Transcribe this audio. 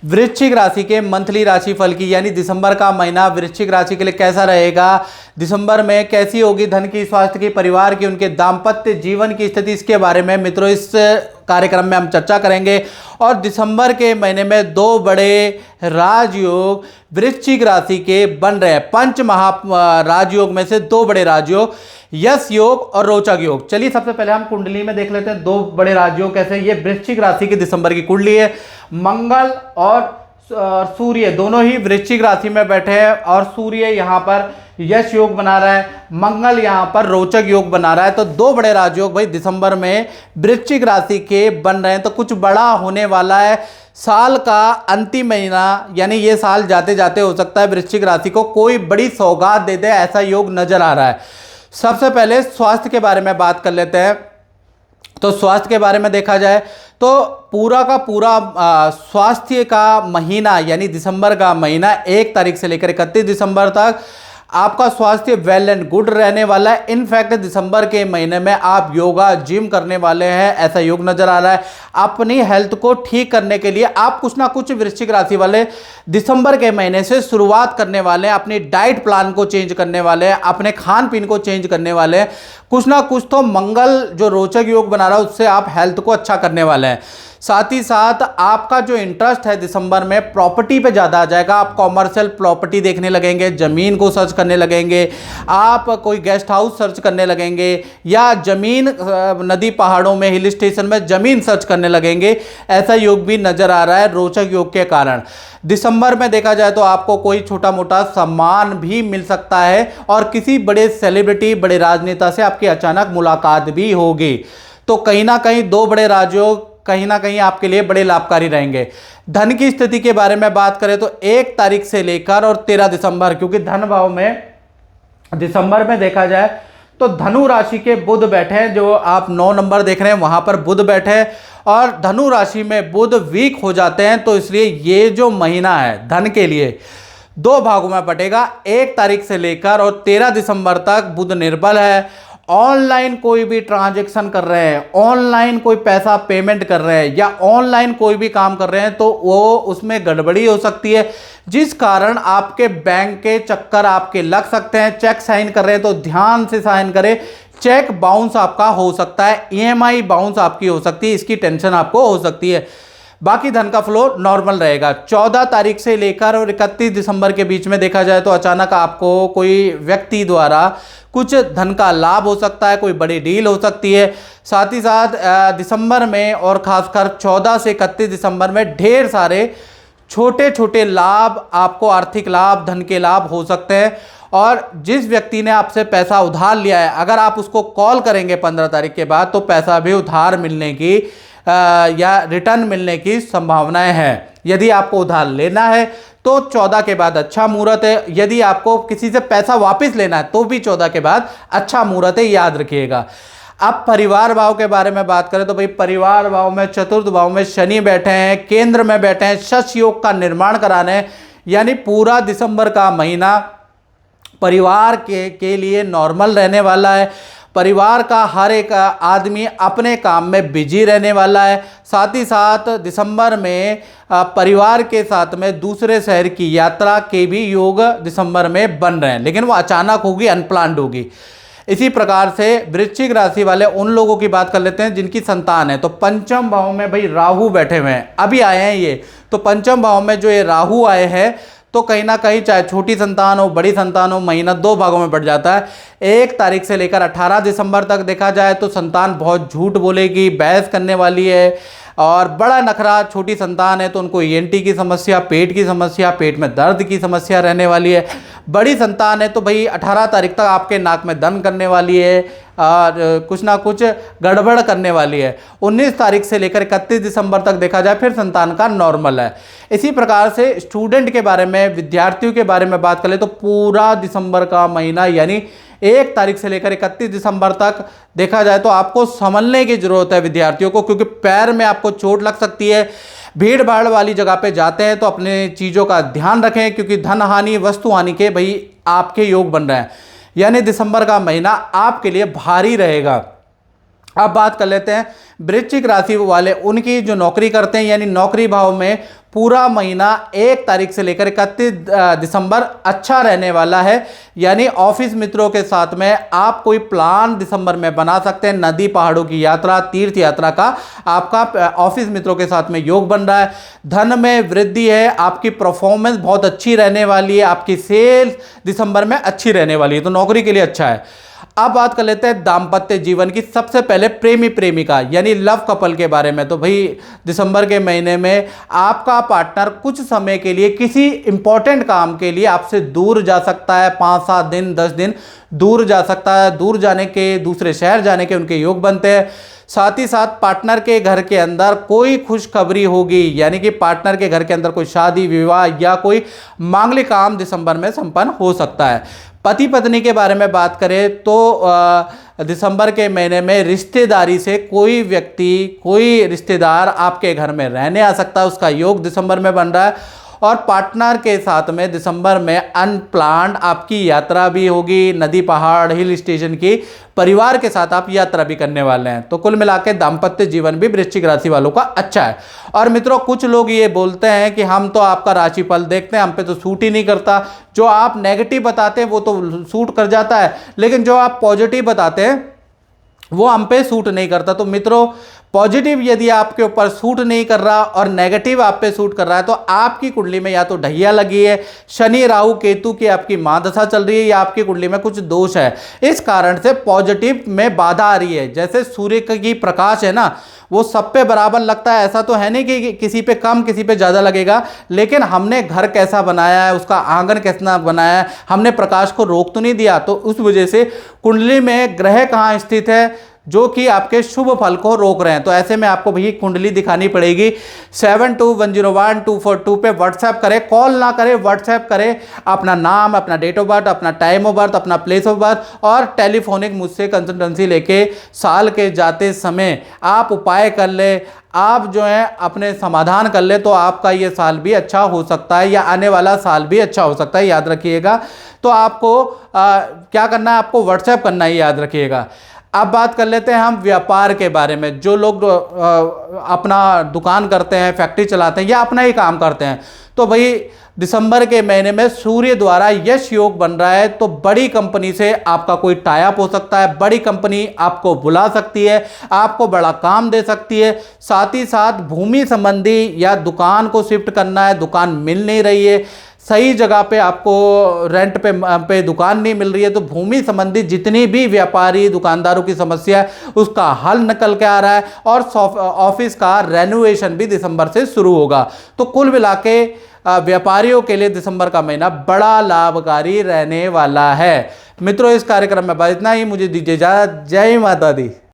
वृश्चिक राशि के मंथली राशिफल की यानी दिसंबर का महीना वृश्चिक राशि के लिए कैसा रहेगा, दिसंबर में कैसी होगी धन की, स्वास्थ्य की, परिवार की, उनके दाम्पत्य जीवन की स्थिति, इसके बारे में मित्रों इस कार्यक्रम में हम चर्चा करेंगे। और दिसंबर के महीने में दो बड़े राजयोग वृश्चिक राशि के बन रहे हैं। पंच महा राजयोग में से दो बड़े राजयोग, यश योग और रोचक योग। चलिए सबसे पहले हम कुंडली में देख लेते हैं दो बड़े राजयोग कैसे। ये वृश्चिक राशि की दिसंबर की कुंडली है। मंगल और सूर्य दोनों ही वृश्चिक राशि में बैठे हैं और सूर्य यहाँ पर यश योग बना रहा है, मंगल यहाँ पर रोचक योग बना रहा है। तो दो बड़े राजयोग भाई दिसंबर में वृश्चिक राशि के बन रहे हैं। तो कुछ बड़ा होने वाला है। साल का अंतिम महीना यानी ये साल जाते जाते हो सकता है वृश्चिक राशि को कोई बड़ी सौगात दे दे, ऐसा योग नजर आ रहा है। सबसे पहले स्वास्थ्य के बारे में बात कर लेते हैं। तो स्वास्थ्य के बारे में देखा जाए तो पूरा का पूरा स्वास्थ्य का महीना यानी दिसंबर का महीना 1 तारीख से लेकर 31 दिसंबर तक आपका स्वास्थ्य वेल एंड गुड रहने वाला है। इनफैक्ट दिसंबर के महीने में आप योगा जिम करने वाले हैं, ऐसा योग नजर आ रहा है। अपनी हेल्थ को ठीक करने के लिए आप कुछ ना कुछ वृश्चिक राशि वाले दिसंबर के महीने से शुरुआत करने वाले हैं। अपनी डाइट प्लान को चेंज करने वाले हैं, अपने खान पीन को चेंज करने वाले हैं। कुछ ना कुछ तो मंगल जो रोचक योग बना रहा है उससे आप हेल्थ को अच्छा करने वाले हैं। साथ ही साथ आपका जो इंटरेस्ट है दिसंबर में प्रॉपर्टी पे ज़्यादा आ जाएगा। आप कॉमर्शियल प्रॉपर्टी देखने लगेंगे, ज़मीन को सर्च करने लगेंगे, आप कोई गेस्ट हाउस सर्च करने लगेंगे या ज़मीन नदी पहाड़ों में हिल स्टेशन में ज़मीन सर्च करने लगेंगे। ऐसा योग भी नज़र आ रहा है रोचक योग के कारण। दिसंबर में देखा जाए तो आपको कोई छोटा मोटा सम्मान भी मिल सकता है और किसी बड़े सेलिब्रिटी, बड़े राजनेता से आपकी अचानक मुलाकात भी होगी। तो कहीं ना कहीं दो बड़े राजयोग कहीं ना कहीं आपके लिए बड़े लाभकारी रहेंगे। धन की स्थिति के बारे में बात करें तो 1 तारीख से लेकर और 13 दिसंबर, क्योंकि धन भाव में दिसंबर में देखा जाए तो धनु राशि के बुध बैठे हैं, जो आप 9 नंबर देख रहे हैं वहां पर बुध बैठे हैं और धनु राशि में बुध वीक हो जाते हैं। तो इसलिए ये जो महीना है धन के लिए 2 भागों में बटेगा। 1 तारीख से लेकर और 13 दिसंबर तक बुध निर्बल है। ऑनलाइन कोई भी ट्रांजैक्शन कर रहे हैं, ऑनलाइन कोई पैसा पेमेंट कर रहे हैं या ऑनलाइन कोई भी काम कर रहे हैं तो वो उसमें गड़बड़ी हो सकती है, जिस कारण आपके बैंक के चक्कर आपके लग सकते हैं। चेक साइन कर रहे हैं तो ध्यान से साइन करें, चेक बाउंस आपका हो सकता है, ईएमआई बाउंस आपकी हो सकती है, इसकी टेंशन आपको हो सकती है। बाकी धन का फ्लो नॉर्मल रहेगा। 14 तारीख से लेकर और 31 दिसंबर के बीच में देखा जाए तो अचानक आपको कोई व्यक्ति द्वारा कुछ धन का लाभ हो सकता है, कोई बड़ी डील हो सकती है। साथ ही साथ दिसंबर में और खासकर 14 से 31 दिसंबर में ढेर सारे छोटे छोटे लाभ, आपको आर्थिक लाभ, धन के लाभ हो सकते हैं। और जिस व्यक्ति ने आपसे पैसा उधार लिया है, अगर आप उसको कॉल करेंगे 15 तारीख के बाद तो पैसा भी उधार मिलने की या रिटर्न मिलने की संभावनाएं हैं। यदि आपको उधार लेना है तो 14 के बाद अच्छा मुहूर्त है। यदि आपको किसी से पैसा वापस लेना है तो भी 14 के बाद अच्छा मुहूर्त है, याद रखिएगा। अब परिवार भाव के बारे में बात करें तो भाई परिवार भाव में चतुर्थ भाव में शनि बैठे हैं, केंद्र में बैठे हैं, शश योग का निर्माण कराने, यानी पूरा दिसंबर का महीना परिवार के लिए नॉर्मल रहने वाला है। परिवार का हर एक आदमी अपने काम में बिजी रहने वाला है। साथ ही साथ दिसंबर में परिवार के साथ में दूसरे शहर की यात्रा के भी योग दिसंबर में बन रहे हैं, लेकिन वो अचानक होगी, अनप्लान्ड होगी। इसी प्रकार से वृश्चिक राशि वाले उन लोगों की बात कर लेते हैं जिनकी संतान है। तो पंचम भाव में भाई राहु बैठे हुए हैं, अभी आए हैं ये। तो पंचम भाव में जो ये राहु आए हैं तो कहीं ना कहीं चाहे छोटी संतान हो, बड़ी संतान हो, महीना 2 भागों में बढ़ जाता है। 1 तारीख से लेकर 18 दिसंबर तक देखा जाए तो संतान बहुत झूठ बोलेगी, बहस करने वाली है और बड़ा नखरा। छोटी संतान है तो उनको ईएनटी की समस्या, पेट की समस्या, पेट में दर्द की समस्या रहने वाली है। बड़ी संतान है तो भाई 18 तारीख तक आपके नाक में दम करने वाली है और कुछ ना कुछ गड़बड़ करने वाली है। 19 तारीख से लेकर 31 दिसंबर तक देखा जाए फिर संतान का नॉर्मल है। इसी प्रकार से स्टूडेंट के बारे में, विद्यार्थियों के बारे में बात करें तो पूरा दिसंबर का महीना यानी 1 तारीख से लेकर 31 दिसंबर तक देखा जाए तो आपको संभलने की जरूरत है विद्यार्थियों को, क्योंकि पैर में आपको चोट लग सकती है। भीड़ भाड़ वाली जगह पे जाते हैं तो अपने चीज़ों का ध्यान रखें, क्योंकि धन हानि, वस्तु हानि के भाई आपके योग बन रहे हैं। यानी दिसंबर का महीना आपके लिए भारी रहेगा। अब बात कर लेते हैं वृश्चिक राशि वाले, उनकी जो नौकरी करते हैं यानी नौकरी भाव में पूरा महीना 1 तारीख से लेकर 31 दिसंबर अच्छा रहने वाला है। यानी ऑफिस मित्रों के साथ में आप कोई प्लान दिसंबर में बना सकते हैं। नदी पहाड़ों की यात्रा, तीर्थ यात्रा का आपका ऑफिस मित्रों के साथ में योग बन रहा है। धन में वृद्धि है, आपकी परफॉर्मेंस बहुत अच्छी रहने वाली है, आपकी सेल्स दिसंबर में अच्छी रहने वाली है, तो नौकरी के लिए अच्छा है। अब बात कर लेते हैं दाम्पत्य जीवन की। सबसे पहले प्रेमी प्रेमिका यानी लव कपल के बारे में। तो भाई दिसंबर के महीने में आपका पार्टनर कुछ समय के लिए किसी इंपॉर्टेंट काम के लिए आपसे दूर जा सकता है। 5-7 दिन 10 दिन दूर जा सकता है। दूर जाने के, दूसरे शहर जाने के उनके योग बनते हैं। साथ ही साथ पार्टनर के घर के अंदर कोई खुशखबरी होगी, यानी कि पार्टनर के घर के अंदर कोई शादी विवाह या कोई मांगलिक काम दिसंबर में संपन्न हो सकता है। पति पत्नी के बारे में बात करें तो दिसंबर के महीने में रिश्तेदारी से कोई व्यक्ति, कोई रिश्तेदार आपके घर में रहने आ सकता है, उसका योग दिसंबर में बन रहा है। और पार्टनर के साथ में दिसंबर में अनप्लान्ड आपकी यात्रा भी होगी, नदी पहाड़ हिल स्टेशन की, परिवार के साथ आप यात्रा भी करने वाले हैं। तो कुल मिलाकर दाम्पत्य जीवन भी वृश्चिक राशि वालों का अच्छा है। और मित्रों, कुछ लोग ये बोलते हैं कि हम तो आपका राशिफल देखते हैं, हम पे तो सूट ही नहीं करता। जो आप नेगेटिव बताते हैं वो तो सूट कर जाता है, लेकिन जो आप पॉजिटिव बताते हैं वो हम पे सूट नहीं करता। तो मित्रों, पॉजिटिव यदि आपके ऊपर सूट नहीं कर रहा और नेगेटिव आप पे सूट कर रहा है तो आपकी कुंडली में या तो ढैया लगी है, शनि राहु केतु की आपकी महादशा चल रही है, या आपकी कुंडली में कुछ दोष है। इस कारण से पॉजिटिव में बाधा आ रही है। जैसे सूर्य की प्रकाश है ना, वो सब पे बराबर लगता है, ऐसा तो है नहीं कि किसी पे कम किसी पे ज़्यादा लगेगा। लेकिन हमने घर कैसा बनाया है, उसका आंगन कैसा बनाया है, हमने प्रकाश को रोक तो नहीं दिया। तो उस वजह से कुंडली में ग्रह कहाँ स्थित है जो कि आपके शुभ फल को रोक रहे हैं। तो ऐसे में आपको भैया कुंडली दिखानी पड़ेगी। 72101242 पे व्हाट्सएप करें, कॉल ना करें, व्हाट्सएप करें। अपना नाम, अपना डेट ऑफ बर्थ, अपना टाइम ऑफ बर्थ, अपना प्लेस ऑफ बर्थ और टेलीफोनिक मुझसे कंसल्टेंसी लेके साल के जाते समय आप उपाय कर ले, आप जो है अपने समाधान कर ले, तो आपका ये साल भी अच्छा हो सकता है या आने वाला साल भी अच्छा हो सकता है, याद रखिएगा। तो आपको क्या करना है, आपको व्हाट्सएप करना ही, याद रखिएगा। अब बात कर लेते हैं हम व्यापार के बारे में। जो लोग अपना दुकान करते हैं, फैक्ट्री चलाते हैं या अपना ही काम करते हैं, तो भाई दिसंबर के महीने में सूर्य द्वारा यश योग बन रहा है। तो बड़ी कंपनी से आपका कोई टाई अप हो सकता है, बड़ी कंपनी आपको बुला सकती है, आपको बड़ा काम दे सकती है। साथ ही साथ भूमि संबंधी या दुकान को शिफ्ट करना है, दुकान मिल नहीं रही है, सही जगह पे आपको रेंट पे दुकान नहीं मिल रही है, तो भूमि संबंधी जितनी भी व्यापारी दुकानदारों की समस्या है उसका हल निकल के आ रहा है। और ऑफिस का रेनोवेशन भी दिसंबर से शुरू होगा। तो कुल मिला के व्यापारियों के लिए दिसंबर का महीना बड़ा लाभकारी रहने वाला है। मित्रों, इस कार्यक्रम में बस इतना ही। मुझे दीजिए इजाजत। जय माता दी।